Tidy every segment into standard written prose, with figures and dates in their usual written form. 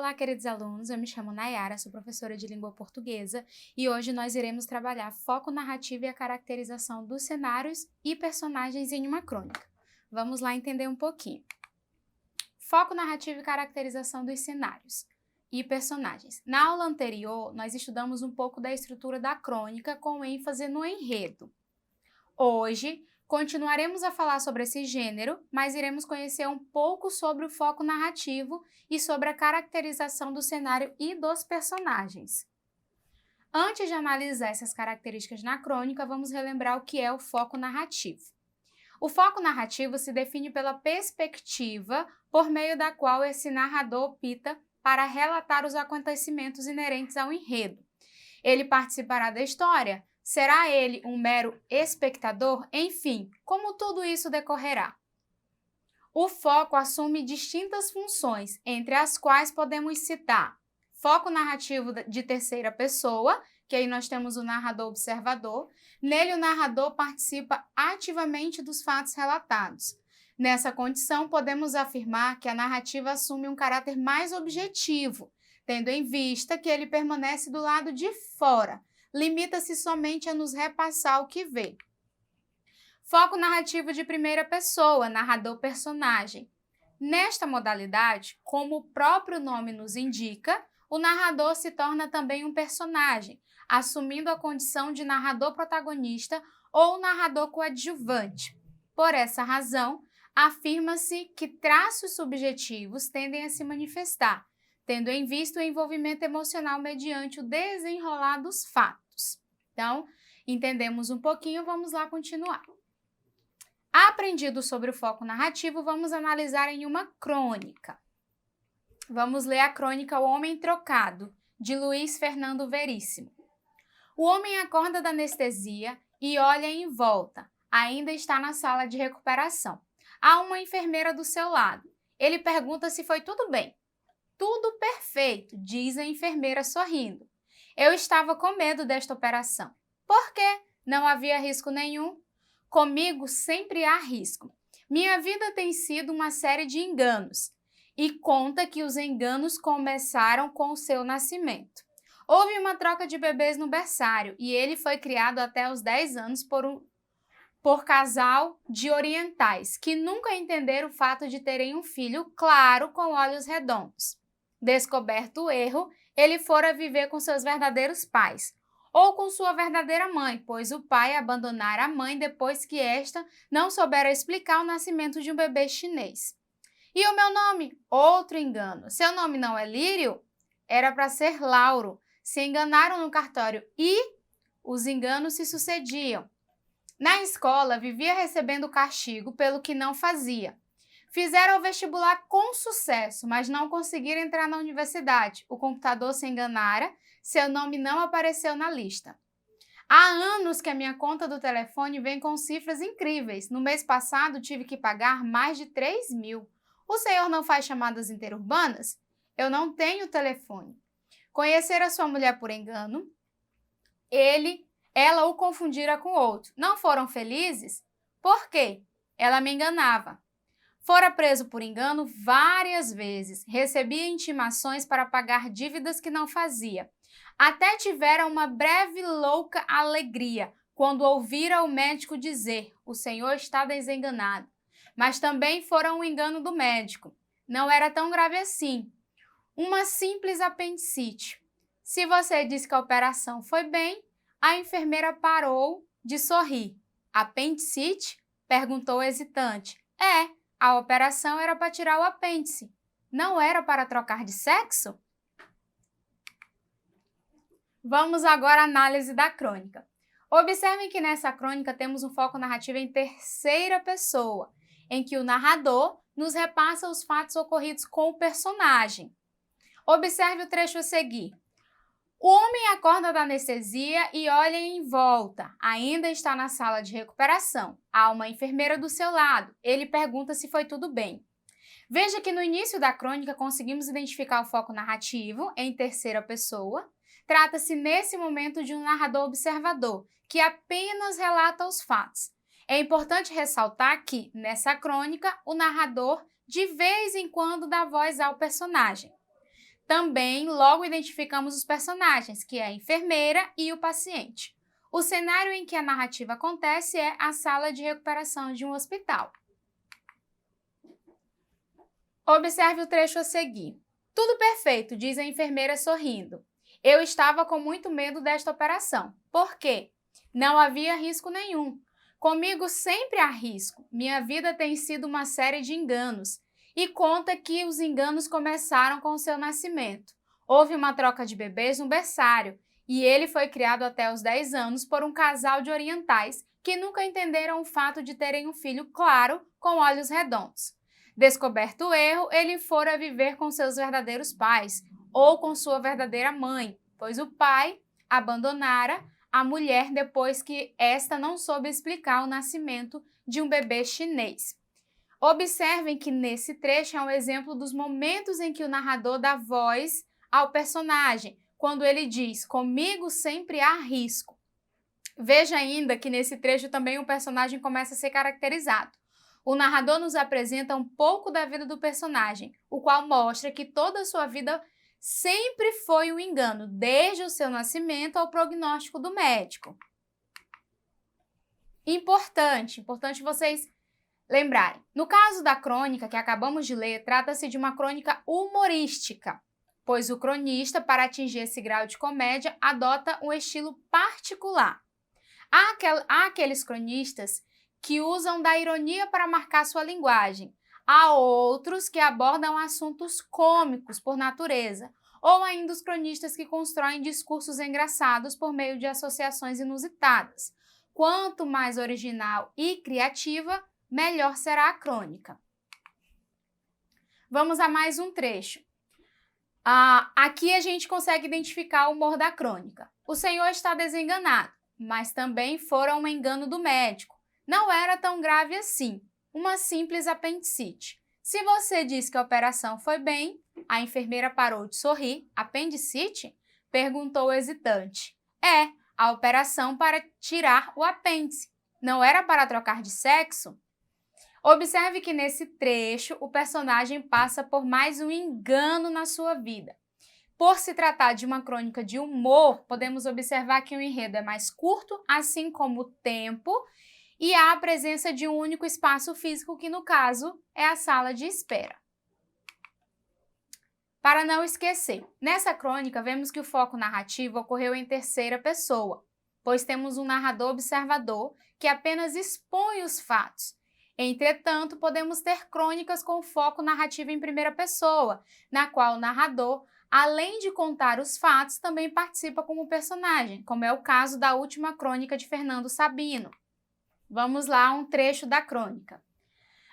Olá, queridos alunos, eu me chamo Nayara, sou professora de língua portuguesa e hoje nós iremos trabalhar foco narrativo e a caracterização dos cenários e personagens em uma crônica. Vamos lá entender um pouquinho. Foco narrativo e caracterização dos cenários e personagens. Na aula anterior, nós estudamos um pouco da estrutura da crônica com ênfase no enredo. Hoje, continuaremos a falar sobre esse gênero, mas iremos conhecer um pouco sobre o foco narrativo e sobre a caracterização do cenário e dos personagens. Antes de analisar essas características na crônica, vamos relembrar o que é o foco narrativo. O foco narrativo se define pela perspectiva por meio da qual esse narrador opta para relatar os acontecimentos inerentes ao enredo. Ele participará da história? Será ele um mero espectador? Enfim, como tudo isso decorrerá? O foco assume distintas funções, entre as quais podemos citar foco narrativo de terceira pessoa, que aí nós temos o narrador observador. Nele, o narrador participa ativamente dos fatos relatados. Nessa condição, podemos afirmar que a narrativa assume um caráter mais objetivo, tendo em vista que ele permanece do lado de fora, limita-se somente a nos repassar o que vê. Foco narrativo de primeira pessoa, narrador-personagem. Nesta modalidade, como o próprio nome nos indica, o narrador se torna também um personagem, assumindo a condição de narrador protagonista ou narrador coadjuvante. Por essa razão, afirma-se que traços subjetivos tendem a se manifestar, tendo em vista o envolvimento emocional mediante o desenrolar dos fatos. Então, entendemos um pouquinho, vamos lá continuar. Aprendido sobre o foco narrativo, vamos analisar em uma crônica. Vamos ler a crônica O Homem Trocado, de Luiz Fernando Veríssimo. O homem acorda da anestesia e olha em volta. Ainda está na sala de recuperação. Há uma enfermeira do seu lado. Ele pergunta se foi tudo bem. Tudo perfeito, diz a enfermeira sorrindo. Eu estava com medo desta operação. Por quê? Não havia risco nenhum? Comigo sempre há risco. Minha vida tem sido uma série de enganos. E conta que os enganos começaram com o seu nascimento. Houve uma troca de bebês no berçário e ele foi criado até os 10 anos por casal de orientais, que nunca entenderam o fato de terem um filho claro com olhos redondos. Descoberto o erro, ele fora viver com seus verdadeiros pais, ou com sua verdadeira mãe, pois o pai abandonara a mãe depois que esta não soubera explicar o nascimento de um bebê chinês. E o meu nome? Outro engano. Seu nome não é Lírio? Era para ser Lauro. Se enganaram no cartório e os enganos se sucediam. Na escola, vivia recebendo castigo pelo que não fazia. Fizeram o vestibular com sucesso, mas não conseguiram entrar na universidade. O computador se enganara, seu nome não apareceu na lista. Há anos que a minha conta do telefone vem com cifras incríveis. No mês passado, tive que pagar mais de 3.000. O senhor não faz chamadas interurbanas? Eu não tenho telefone. Conhecer a sua mulher por engano? Ela o confundira com outro. Não foram felizes? Por quê? Ela me enganava. Fora preso por engano várias vezes, recebia intimações para pagar dívidas que não fazia. Até tivera uma breve louca alegria quando ouvira o médico dizer: o senhor está desenganado. Mas também fora um engano do médico. Não era tão grave assim. Uma simples apendicite. Se você disse que a operação foi bem, a enfermeira parou de sorrir. Apendicite? Perguntou hesitante. A operação era para tirar o apêndice. Não era para trocar de sexo? Vamos agora à análise da crônica. Observem que nessa crônica temos um foco narrativo em terceira pessoa, em que o narrador nos repassa os fatos ocorridos com o personagem. Observe o trecho a seguir. O homem acorda da anestesia e olha em volta. Ainda está na sala de recuperação. Há uma enfermeira do seu lado. Ele pergunta se foi tudo bem. Veja que no início da crônica conseguimos identificar o foco narrativo em terceira pessoa. Trata-se nesse momento de um narrador observador, que apenas relata os fatos. É importante ressaltar que, nessa crônica, o narrador de vez em quando dá voz ao personagem. Também logo identificamos os personagens, que é a enfermeira e o paciente. O cenário em que a narrativa acontece é a sala de recuperação de um hospital. Observe o trecho a seguir. Tudo perfeito, diz a enfermeira sorrindo. Eu estava com muito medo desta operação. Por quê? Não havia risco nenhum. Comigo sempre há risco. Minha vida tem sido uma série de enganos. E conta que os enganos começaram com o seu nascimento. Houve uma troca de bebês no berçário e ele foi criado até os 10 anos por um casal de orientais que nunca entenderam o fato de terem um filho claro com olhos redondos. Descoberto o erro, ele fora viver com seus verdadeiros pais ou com sua verdadeira mãe, pois o pai abandonara a mulher depois que esta não soube explicar o nascimento de um bebê chinês. Observem que nesse trecho é um exemplo dos momentos em que o narrador dá voz ao personagem, quando ele diz, comigo sempre há risco. Veja ainda que nesse trecho também o personagem começa a ser caracterizado. O narrador nos apresenta um pouco da vida do personagem, o qual mostra que toda a sua vida sempre foi um engano, desde o seu nascimento ao prognóstico do médico. Importante vocês lembrarem. No caso da crônica que acabamos de ler, trata-se de uma crônica humorística, pois o cronista, para atingir esse grau de comédia, adota um estilo particular. Há aqueles cronistas que usam da ironia para marcar sua linguagem. Há outros que abordam assuntos cômicos por natureza, ou ainda os cronistas que constroem discursos engraçados por meio de associações inusitadas. Quanto mais original e criativa, melhor será a crônica. Vamos a mais um trecho. Aqui a gente consegue identificar o humor da crônica. O senhor está desenganado, mas também fora um engano do médico. Não era tão grave assim, uma simples apendicite. Se você diz que a operação foi bem, a enfermeira parou de sorrir. Apendicite? Perguntou hesitante. É, a operação para tirar o apêndice. Não era para trocar de sexo? Observe que nesse trecho o personagem passa por mais um engano na sua vida. Por se tratar de uma crônica de humor, podemos observar que o enredo é mais curto, assim como o tempo, e há a presença de um único espaço físico, que no caso é a sala de espera. Para não esquecer, nessa crônica vemos que o foco narrativo ocorreu em terceira pessoa, pois temos um narrador observador que apenas expõe os fatos. Entretanto, podemos ter crônicas com foco narrativo em primeira pessoa, na qual o narrador, além de contar os fatos, também participa como personagem, como é o caso da última crônica de Fernando Sabino. Vamos lá, um trecho da crônica.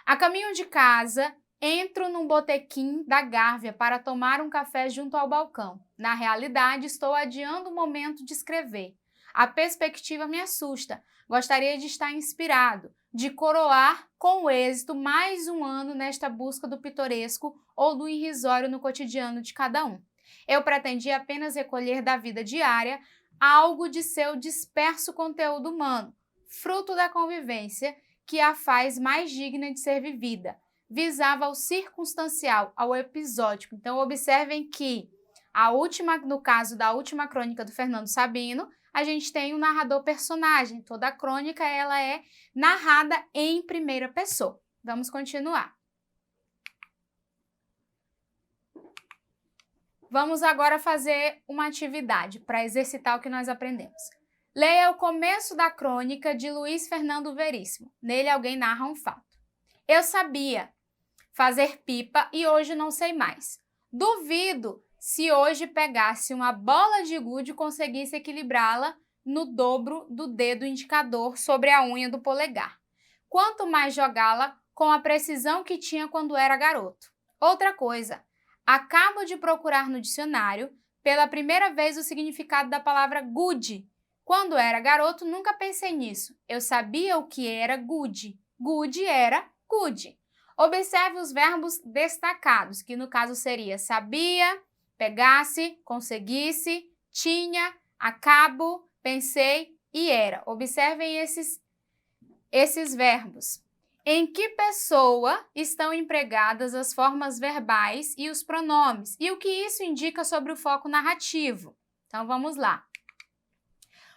A caminho de casa, entro num botequim da Gávea para tomar um café junto ao balcão. Na realidade, estou adiando o momento de escrever. A perspectiva me assusta. Gostaria de estar inspirado, de coroar com êxito mais um ano nesta busca do pitoresco ou do irrisório no cotidiano de cada um. Eu pretendia apenas recolher da vida diária algo de seu disperso conteúdo humano, fruto da convivência que a faz mais digna de ser vivida. Visava ao circunstancial, ao episódico. Então, observem que no caso da última crônica do Fernando Sabino, a gente tem um narrador personagem. Toda a crônica ela é narrada em primeira pessoa. Vamos continuar. Vamos agora fazer uma atividade para exercitar o que nós aprendemos. Leia o começo da crônica de Luiz Fernando Veríssimo. Nele alguém narra um fato. Eu sabia fazer pipa e hoje não sei mais. Duvido se hoje pegasse uma bola de gude e conseguisse equilibrá-la no dobro do dedo indicador sobre a unha do polegar. Quanto mais jogá-la com a precisão que tinha quando era garoto. Outra coisa, acabo de procurar no dicionário pela primeira vez o significado da palavra gude. Quando era garoto, nunca pensei nisso. Eu sabia o que era gude. Gude era gude. Observe os verbos destacados, que no caso seria sabia, pegasse, conseguisse, tinha, acabo, pensei e era. Observem esses verbos. Em que pessoa estão empregadas as formas verbais e os pronomes? E o que isso indica sobre o foco narrativo? Então, vamos lá.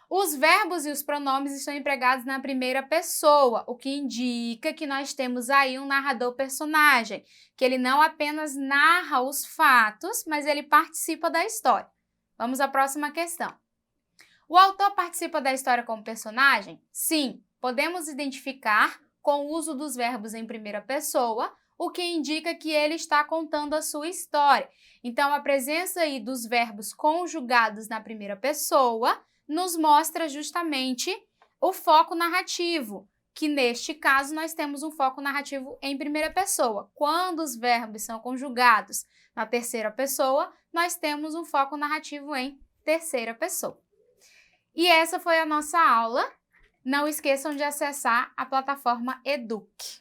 Os verbos e os pronomes estão empregados na primeira pessoa, o que indica que nós temos aí um narrador-personagem, que ele não apenas narra os fatos, mas ele participa da história. Vamos à próxima questão. O autor participa da história como personagem? Sim, podemos identificar com o uso dos verbos em primeira pessoa, o que indica que ele está contando a sua história. Então, a presença aí dos verbos conjugados na primeira pessoa nos mostra justamente o foco narrativo, que neste caso nós temos um foco narrativo em primeira pessoa. Quando os verbos são conjugados na terceira pessoa, nós temos um foco narrativo em terceira pessoa. E essa foi a nossa aula. Não esqueçam de acessar a plataforma Eduque.